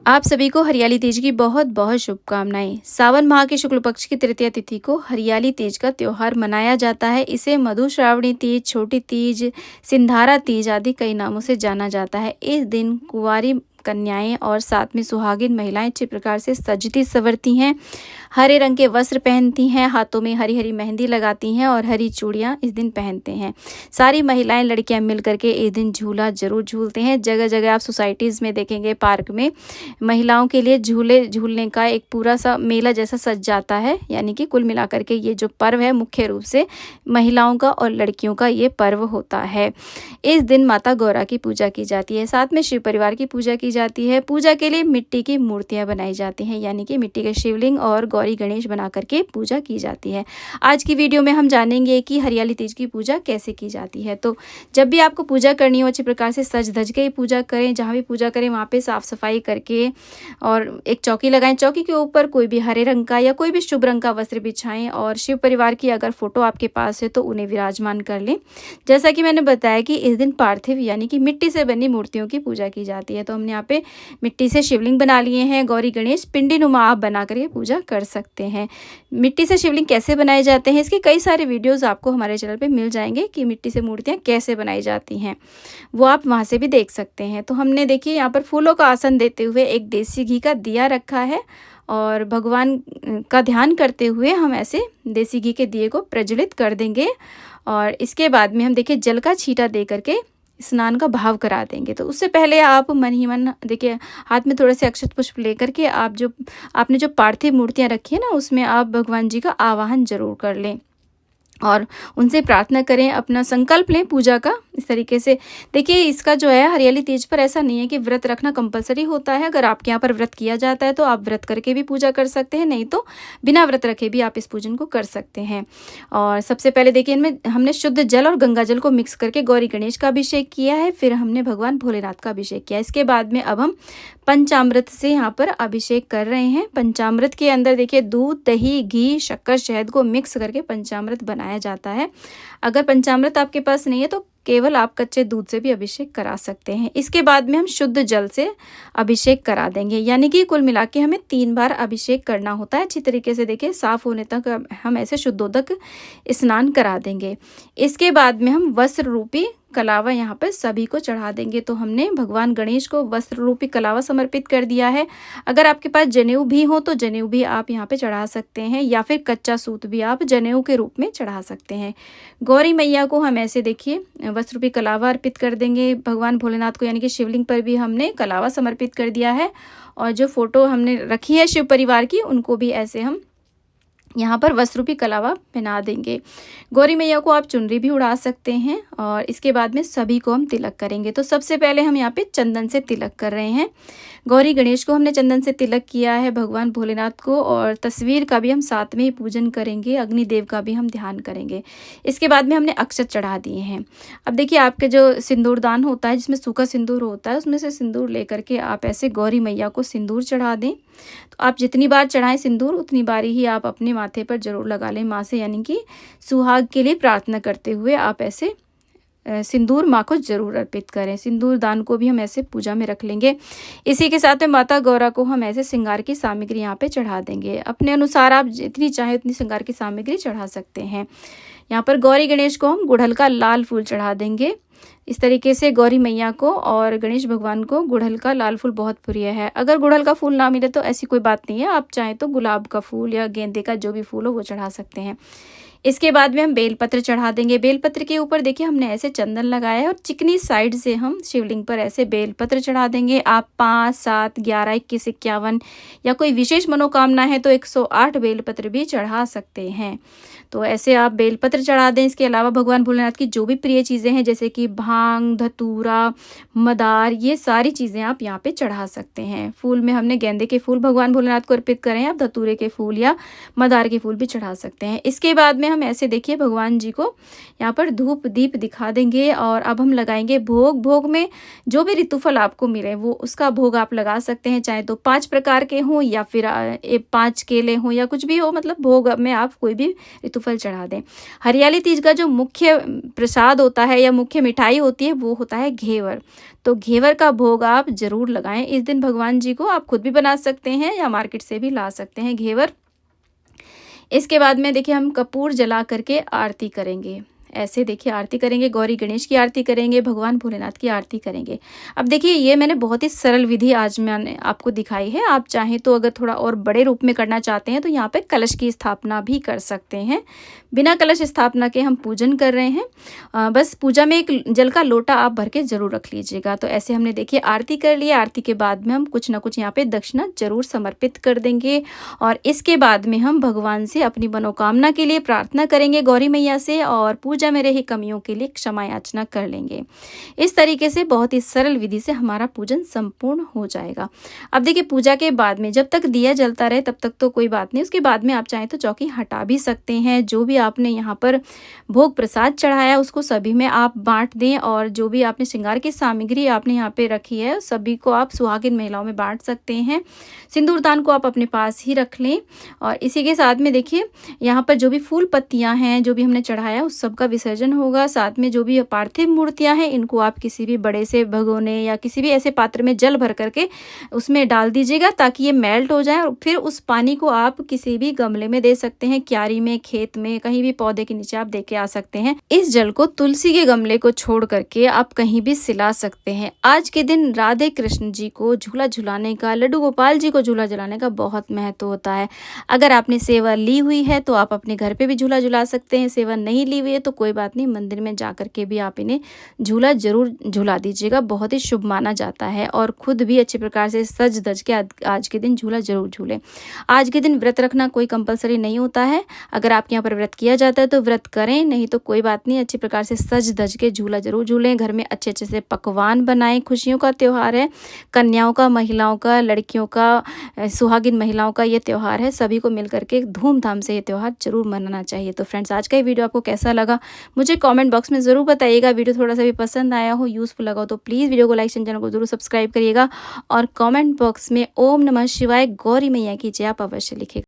आप सभी को हरियाली तीज की बहुत बहुत शुभकामनाएं। सावन माह के शुक्ल पक्ष की तृतीया तिथि को हरियाली तीज का त्योहार मनाया जाता है। इसे मधु श्रावणी तीज, छोटी तीज, सिंधारा तीज आदि कई नामों से जाना जाता है। इस दिन कुंवारी कन्याएं और साथ में सुहागिन महिलाएं अच्छे प्रकार से सजती संवरती हैं, हरे रंग के वस्त्र पहनती हैं, हाथों में हरी हरी मेहंदी लगाती हैं और हरी चूड़ियां इस दिन पहनते हैं। सारी महिलाएं लड़कियां मिल करके इस दिन झूला जरूर झूलते हैं। जगह जगह आप सोसाइटीज़ में देखेंगे, पार्क में महिलाओं के लिए झूले झूलने का एक पूरा सा मेला जैसा सज जाता है। यानी कि कुल मिलाकर के ये जो पर्व है मुख्य रूप से महिलाओं का और लड़कियों का ये पर्व होता है। इस दिन माता गौरा की पूजा की जाती है, साथ में शिव परिवार की पूजा की जाती है। पूजा के लिए मिट्टी की मूर्तियां बनाई जाती हैं, यानी कि मिट्टी के शिवलिंग और गौरी गणेश बना करके पूजा की जाती है। आज की वीडियो में हम जानेंगे कि हरियाली तीज की पूजा कैसे की जाती है। तो जब भी आपको पूजा करनी हो अच्छी प्रकार से सज धज के ही पूजा करें। जहाँ भी पूजा करें वहाँ पे साफ सफाई करके और एक चौकी लगाएं। चौकी के ऊपर कोई भी हरे रंग का या कोई भी शुभ रंग का वस्त्र बिछाएं और शिव परिवार की अगर फोटो आपके पास है तो उन्हें विराजमान कर लें। जैसा कि मैंने बताया कि इस दिन पार्थिव यानी कि मिट्टी से बनी मूर्तियों की पूजा की जाती है। तो हमने यहाँ पे मिट्टी से शिवलिंग बना लिए हैं। गौरी गणेश पिंडी नुमा आप बना करके पूजा कर सकते हैं। मिट्टी से शिवलिंग कैसे बनाए जाते हैं, इसके कई सारे वीडियोज़ आपको हमारे चैनल पर मिल जाएंगे कि मिट्टी से मूर्तियाँ कैसे बनाई जाती हैं, वो आप वहाँ से भी देख सकते हैं। तो हमने देखिए यहाँ पर फूलों का आसन देते हुए एक देसी घी का दिया रखा है और भगवान का ध्यान करते हुए हम ऐसे देसी घी के दिए को प्रज्वलित कर देंगे। और इसके बाद में हम देखिए जल का छींटा दे करके स्नान का भाव करा देंगे। तो उससे पहले आप मन ही मन देखिए हाथ में थोड़े से अक्षत पुष्प लेकर के आपने जो पार्थिव मूर्तियाँ रखी है ना, उसमें आप भगवान जी का आवाहन जरूर कर लें और उनसे प्रार्थना करें, अपना संकल्प लें पूजा का। इस तरीके से देखिए इसका जो है हरियाली तीज पर ऐसा नहीं है कि व्रत रखना कंपलसरी होता है। अगर आपके यहाँ पर व्रत किया जाता है तो आप व्रत करके भी पूजा कर सकते हैं, नहीं तो बिना व्रत रखे भी आप इस पूजन को कर सकते हैं। और सबसे पहले देखिए इनमें हमने शुद्ध जल और गंगा जल को मिक्स करके गौरी गणेश का अभिषेक किया है, फिर हमने भगवान भोलेनाथ का अभिषेक किया। इसके बाद में अब हम पंचामृत से यहाँ पर अभिषेक कर रहे हैं। पंचामृत के अंदर देखिए दूध, दही, घी, शक्कर, शहद को मिक्स करके पंचामृत बनाया जाता है। अगर पंचामृत आपके पास नहीं है तो केवल आप कच्चे दूध से भी अभिषेक करा सकते हैं। इसके बाद में हम शुद्ध जल से अभिषेक करा देंगे, यानी कि कुल मिला के हमें 3 बार अभिषेक करना होता है। अच्छी तरीके से देखिए साफ होने तक हम ऐसे शुद्धोदक स्नान करा देंगे। इसके बाद में हम वस्त्र रूपी कलावा यहाँ पर सभी को चढ़ा देंगे। तो हमने भगवान गणेश को वस्त्र रूपी कलावा समर्पित कर दिया है। अगर आपके पास जनेऊ भी हो तो जनेऊ भी आप यहाँ पे चढ़ा सकते हैं, या फिर कच्चा सूत भी आप जनेऊ के रूप में चढ़ा सकते हैं। गौरी मैया को हम ऐसे देखिए वस्त्र रूपी कलावा अर्पित कर देंगे। भगवान भोलेनाथ को यानी कि शिवलिंग पर भी हमने कलावा समर्पित कर दिया है। और जो फोटो हमने रखी है शिव परिवार की, उनको भी ऐसे हम यहाँ पर वस्त्र रूपी कलावा पहना देंगे। गौरी मैया को आप चुनरी भी उड़ा सकते हैं। और इसके बाद में सभी को हम तिलक करेंगे। तो सबसे पहले हम यहाँ पे चंदन से तिलक कर रहे हैं। गौरी गणेश को हमने चंदन से तिलक किया है, भगवान भोलेनाथ को, और तस्वीर का भी हम साथ में ही पूजन करेंगे, अग्निदेव का भी हम ध्यान करेंगे। इसके बाद में हमने अक्षत चढ़ा दिए हैं। अब देखिए आपके जो सिंदूर दान होता है, जिसमें सूखा सिंदूर होता है, उसमें से सिंदूर लेकर के आप ऐसे गौरी मैया को सिंदूर चढ़ा दें। तो आप जितनी बार चढ़ाएं सिंदूर, उतनी बार ही आप अपने माथे पर जरूर लगा लें माँ से, यानी कि सुहाग के लिए प्रार्थना करते हुए आप ऐसे सिंदूर माँ को जरूर अर्पित करें। सिंदूर दान को भी हम ऐसे पूजा में रख लेंगे। इसी के साथ में माता गौरा को हम ऐसे श्रृंगार की सामग्री यहाँ पे चढ़ा देंगे। अपने अनुसार आप जितनी चाहे उतनी श्रृंगार की सामग्री चढ़ा सकते हैं। यहाँ पर गौरी गणेश को हम गुड़हल का लाल फूल चढ़ा देंगे। इस तरीके से गौरी मैया को और गणेश भगवान को गुड़हल का लाल फूल बहुत प्रिय है। अगर गुड़हल का फूल ना मिले तो ऐसी कोई बात नहीं है, आप चाहें तो गुलाब का फूल या गेंदे का जो भी फूल हो वो चढ़ा सकते हैं। इसके बाद में हम बेलपत्र चढ़ा देंगे। बेलपत्र के ऊपर देखिए हमने ऐसे चंदन लगाया है और चिकनी साइड से हम शिवलिंग पर ऐसे बेलपत्र चढ़ा देंगे। आप 5, 7, 11, 21, 51 या कोई विशेष मनोकामना है तो 108 बेलपत्र भी चढ़ा सकते हैं। तो ऐसे आप बेलपत्र चढ़ा दें। इसके अलावा भगवान भोलेनाथ की जो भी प्रिय चीज़ें हैं जैसे कि भांग, धतूरा, मदार, ये सारी चीज़ें आप यहाँ पे चढ़ा सकते हैं। फूल में हमने गेंदे के फूल भगवान भोलेनाथ को अर्पित करें, आप धतूरे के फूल या मदार के फूल भी चढ़ा सकते हैं। इसके बाद में हम ऐसे देखिए भगवान जी को यहाँ पर धूप दीप दिखा देंगे और अब हम लगाएंगे भोग। भोग में जो भी ऋतुफल आपको मिले वो उसका भोग आप लगा सकते हैं, चाहे तो 5 प्रकार के हों या फिर 5 केले हों या कुछ भी हो, मतलब भोग में आप कोई भी ऋतुफल फल चढ़ा दें। हरियाली तीज का जो मुख्य प्रसाद होता है या मुख्य मिठाई होती है वो होता है घेवर। तो घेवर का भोग आप ज़रूर लगाएं इस दिन भगवान जी को। आप खुद भी बना सकते हैं या मार्केट से भी ला सकते हैं घेवर। इसके बाद में देखिए हम कपूर जला करके आरती करेंगे। ऐसे देखिए आरती करेंगे, गौरी गणेश की आरती करेंगे, भगवान भोलेनाथ की आरती करेंगे। अब देखिए ये मैंने बहुत ही सरल विधि आज मैंने आपको दिखाई है। आप चाहें तो अगर थोड़ा और बड़े रूप में करना चाहते हैं तो यहाँ पे कलश की स्थापना भी कर सकते हैं। बिना कलश स्थापना के हम पूजन कर रहे हैं। बस पूजा में एक जल का लोटा आप भर के ज़रूर रख लीजिएगा। तो ऐसे हमने देखिए आरती कर लिया। आरती के बाद में हम कुछ ना कुछ यहाँ पे दक्षिणा ज़रूर समर्पित कर देंगे और इसके बाद में हम भगवान से अपनी मनोकामना के लिए प्रार्थना करेंगे गौरी मैया से और पूजा में रही कमियों के लिए क्षमा याचना कर लेंगे। इस तरीके से बहुत ही सरल विधि से हमारा पूजन संपूर्ण हो जाएगा। अब देखिए पूजा के बाद में जब तक दिया जलता रहे तब तक तो कोई बात नहीं, उसके बाद में आप चाहें तो चौकी हटा भी सकते हैं। जो भी आपने यहाँ पर भोग प्रसाद चढ़ाया उसको सभी में आप बांट दें और जो भी आपने श्रृंगार की सामग्री आपने यहाँ पे रखी है सभी को आप सुहागिन महिलाओं में बांट सकते हैं। सिंदूरदान को आप अपने पास ही रख लें और इसी के साथ में देखिए यहाँ पर जो भी फूल पत्तियाँ हैं जो भी हमने चढ़ाया उस सब का विसर्जन होगा। साथ में जो भी पार्थिव मूर्तियाँ हैं इनको आप किसी भी बड़े से भगोने या किसी भी ऐसे पात्र में जल भर करके उसमें डाल दीजिएगा ताकि ये मेल्ट हो जाए और फिर उस पानी को आप किसी भी गमले में दे सकते हैं, क्यारी में, खेत में, कहीं भी पौधे के नीचे आप दे के आ सकते हैं। इस जल को तुलसी के गमले को छोड़ करके आप कहीं भी सिला सकते हैं। आज के दिन राधे कृष्ण जी को झूला झुलाने का, लड्डू गोपाल जी को झूला झुलाने का बहुत महत्व होता है। अगर आपने सेवा ली हुई है तो आप अपने घर पे भी झूला झुला सकते हैं। सेवा नहीं ली हुई है तो कोई बात नहीं, मंदिर में जा करके भी आप इन्हें झूला जरूर झुला दीजिएगा। बहुत ही शुभ माना जाता है और खुद भी अच्छे प्रकार से सज धज के आज के दिन झूला जरूर झूलें। आज के दिन व्रत रखना कोई कंपलसरी नहीं होता है। अगर आपके यहाँ पर व्रत किया जाता है तो व्रत करें, नहीं तो कोई बात नहीं, अच्छे प्रकार से सज धज के झूला जरूर झूलें। घर में अच्छे अच्छे से पकवान बनाएं। खुशियों का त्यौहार है, कन्याओं का, महिलाओं का, लड़कियों का, सुहागिन महिलाओं का ये त्यौहार है। सभी को मिल करके धूमधाम से ये त्यौहार जरूर मनाना चाहिए। तो फ्रेंड्स आज का ये वीडियो आपको कैसा लगा मुझे कमेंट बॉक्स में ज़रूर बताइएगा। वीडियो थोड़ा सा भी पसंद आया हो, यूज़फुल लगा हो तो प्लीज़ वीडियो को लाइक, चैनल को जरूर सब्सक्राइब करिएगा और कमेंट बॉक्स में ओम नमः शिवाय गौरी मैया की जय आप अवश्य लिखिएगा।